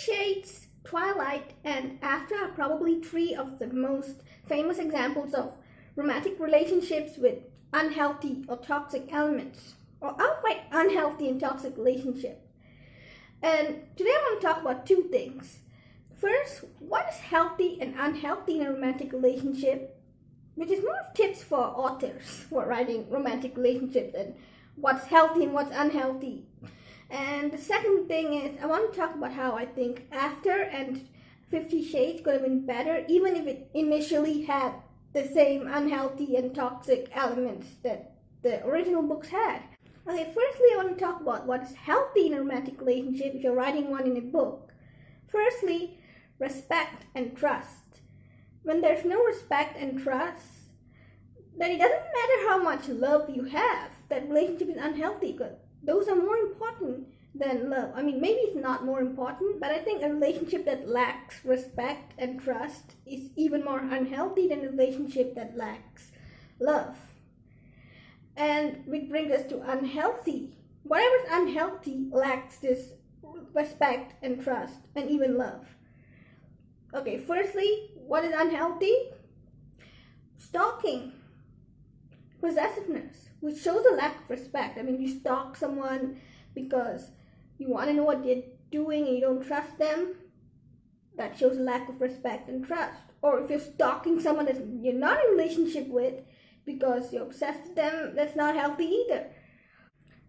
Shades, Twilight, and After are probably three of the most famous examples of romantic relationships with unhealthy or toxic elements, or outright unhealthy and toxic relationships. And today I want to talk about two things. First, what is healthy and unhealthy in a romantic relationship, which is more of tips for authors for writing romantic relationships and what's healthy and what's unhealthy. And the second thing is I want to talk about how I think After and 50 Shades could have been better, even if it initially had the same unhealthy and toxic elements that the original books had. Okay, firstly I want to talk about what is healthy in a romantic relationship if you're writing one in a book. Firstly, respect and trust. When there's no respect and trust, then it doesn't matter how much love you have, that relationship is unhealthy, because those are more important than love. I mean, maybe it's not more important, but I think a relationship that lacks respect and trust is even more unhealthy than a relationship that lacks love. And which brings us to unhealthy. Whatever's unhealthy lacks this respect and trust and even love. Okay, firstly, what is unhealthy? Stalking. Possessiveness, which shows a lack of respect. I mean, if you stalk someone because you want to know what they're doing and you don't trust them, that shows a lack of respect and trust. Or if you're stalking someone that you're not in a relationship with because you're obsessed with them, that's not healthy either.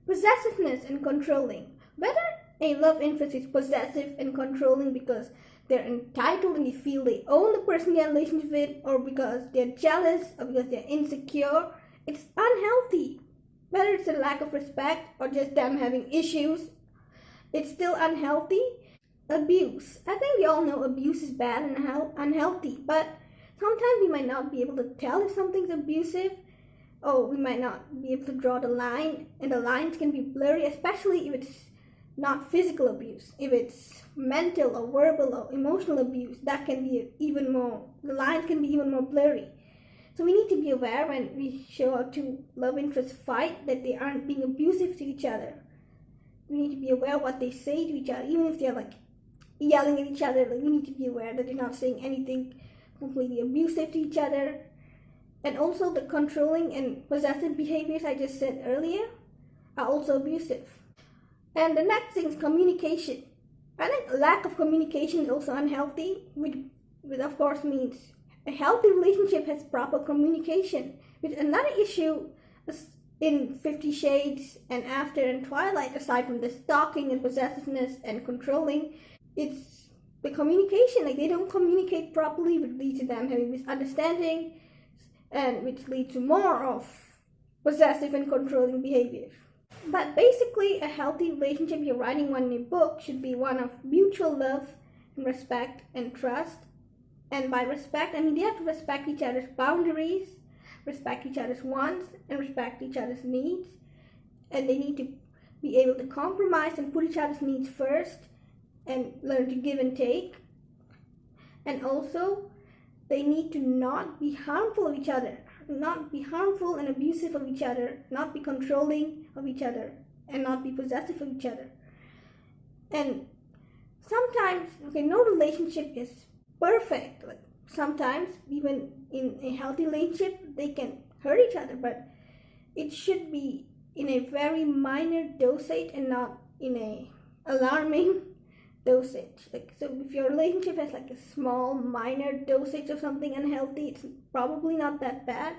Possessiveness and controlling. Whether a love interest is possessive and controlling because they're entitled and they feel they own the person they're in a relationship with, or because they're jealous or because they're insecure, it's unhealthy. Whether it's a lack of respect or just them having issues, it's still unhealthy. Abuse. I think we all know abuse is bad and unhealthy, but sometimes we might not be able to tell if something's abusive, or we might not be able to draw the line, and the lines can be blurry, especially if it's not physical abuse. If it's mental or verbal or emotional abuse, that can be the lines can be even more blurry. So we need to be aware when we show our two love interests fight that they aren't being abusive to each other. We need to be aware of what they say to each other, even if they're like yelling at each other. Like, we need to be aware that they're not saying anything completely abusive to each other. And also the controlling and possessive behaviors I just said earlier are also abusive. And the next thing is communication. I think lack of communication is also unhealthy, which of course means a healthy relationship has proper communication. Which another issue in 50 Shades and After and Twilight, aside from the stalking and possessiveness and controlling, it's the communication. Like, they don't communicate properly, which leads to them having misunderstanding, and which leads to more of possessive and controlling behavior. But basically, a healthy relationship, you're writing one in a book, should be one of mutual love and respect and trust. And by respect, I mean they have to respect each other's boundaries, respect each other's wants, and respect each other's needs. And they need to be able to compromise and put each other's needs first and learn to give and take. And also, they need to not be harmful of each other, not be harmful and abusive of each other, not be controlling of each other, and not be possessive of each other. And sometimes, no relationship is perfect. Like, sometimes, even in a healthy relationship, they can hurt each other, but it should be in a very minor dosage and not in a alarming dosage. Like, so if your relationship has like a small minor dosage of something unhealthy, it's probably not that bad.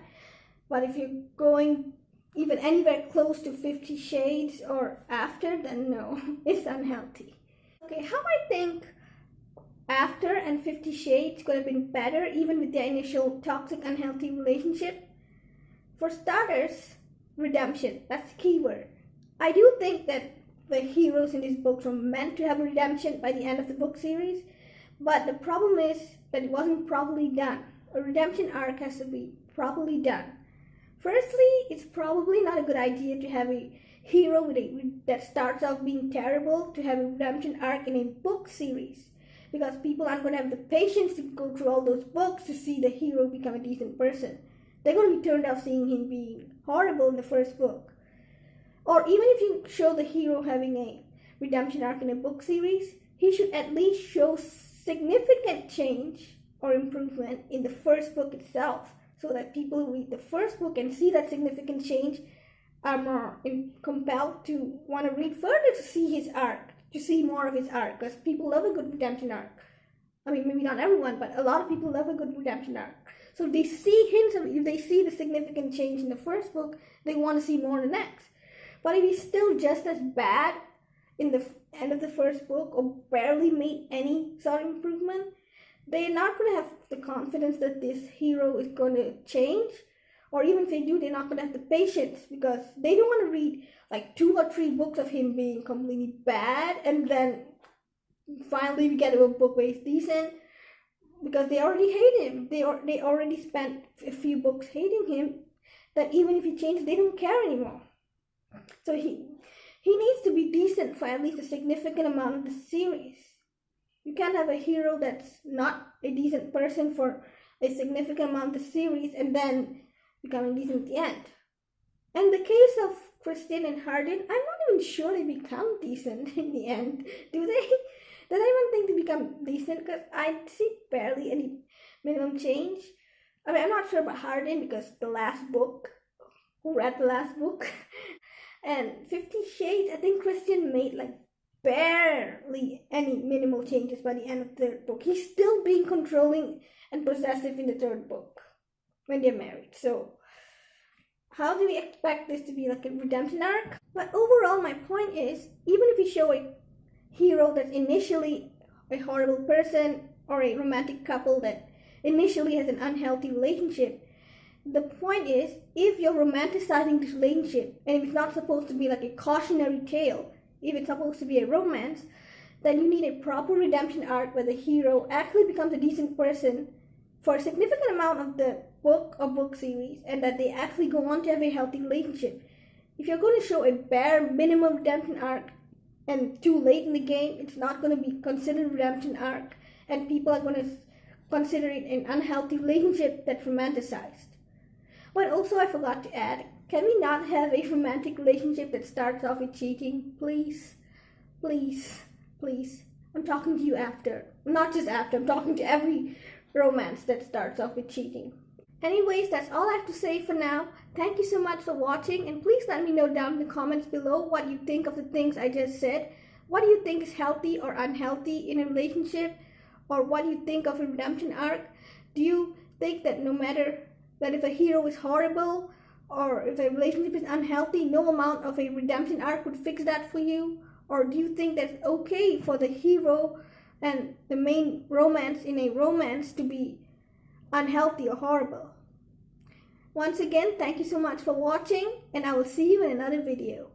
But if you're going even anywhere close to 50 Shades or After, then no, it's unhealthy. Okay, how I think After and 50 Shades could have been better even with their initial toxic, unhealthy relationship. For starters, redemption. That's the key word. I do think that the heroes in these books were meant to have a redemption by the end of the book series, but the problem is that it wasn't properly done. A redemption arc has to be properly done. Firstly, it's probably not a good idea to have a hero that starts off being terrible to have a redemption arc in a book series, because people aren't going to have the patience to go through all those books to see the hero become a decent person. They're going to be turned off seeing him being horrible in the first book. Or even if you show the hero having a redemption arc in a book series, he should at least show significant change or improvement in the first book itself, so that people who read the first book and see that significant change are more compelled to want to read further to see his arc, to see more of his arc, because people love a good redemption arc. I mean, maybe not everyone, but a lot of people love a good redemption arc. So if they see hints of, if they see the significant change in the first book, they want to see more in the next. But if he's still just as bad in the end of the first book, or barely made any sort of improvement, they're not going to have the confidence that this hero is going to change. Or even if they do, they're not going to have the patience, because they don't want to read like 2 or 3 books of him being completely bad, and then finally we get to a book where he's decent, because they already hate him. They already spent a few books hating him, that even if he changes, they don't care anymore. So he needs to be decent for at least a significant amount of the series. You can't have a hero that's not a decent person for a significant amount of the series and then becoming decent at the end. In the case of Kristen and Hardin, I'm not even sure they become decent in the end. Do they? Did anyone think they become decent? Because I see barely any minimum change. I mean, I'm not sure about Hardin, because the last book, who read the last book? And 50 Shades, I think Kristen made like barely any minimal changes by the end of the third book. He's still being controlling and possessive in the third book when they're married. So how do we expect this to be like a redemption arc? But overall, my point is, even if you show a hero that's initially a horrible person, or a romantic couple that initially has an unhealthy relationship, the point is, if you're romanticizing this relationship, and if it's not supposed to be like a cautionary tale, if it's supposed to be a romance, then you need a proper redemption arc where the hero actually becomes a decent person for a significant amount of the book or book series, and that they actually go on to have a healthy relationship. If you're going to show a bare minimum redemption arc and too late in the game, it's not going to be considered redemption arc, and people are going to consider it an unhealthy relationship that's romanticized. But also, I forgot to add, can we not have a romantic relationship that starts off with cheating? Please, please, please. I'm talking to you after. Not just after, I'm talking to every romance that starts off with cheating. Anyways, that's all I have to say for now. Thank you so much for watching, and please let me know down in the comments below what you think of the things I just said. What do you think is healthy or unhealthy in a relationship? Or what do you think of a redemption arc? Do you think that no matter that if a hero is horrible or if a relationship is unhealthy, no amount of a redemption arc would fix that for you? Or do you think that it's okay for the hero and the main romance in a romance to be unhealthy or horrible? Once again, thank you so much for watching, and I will see you in another video.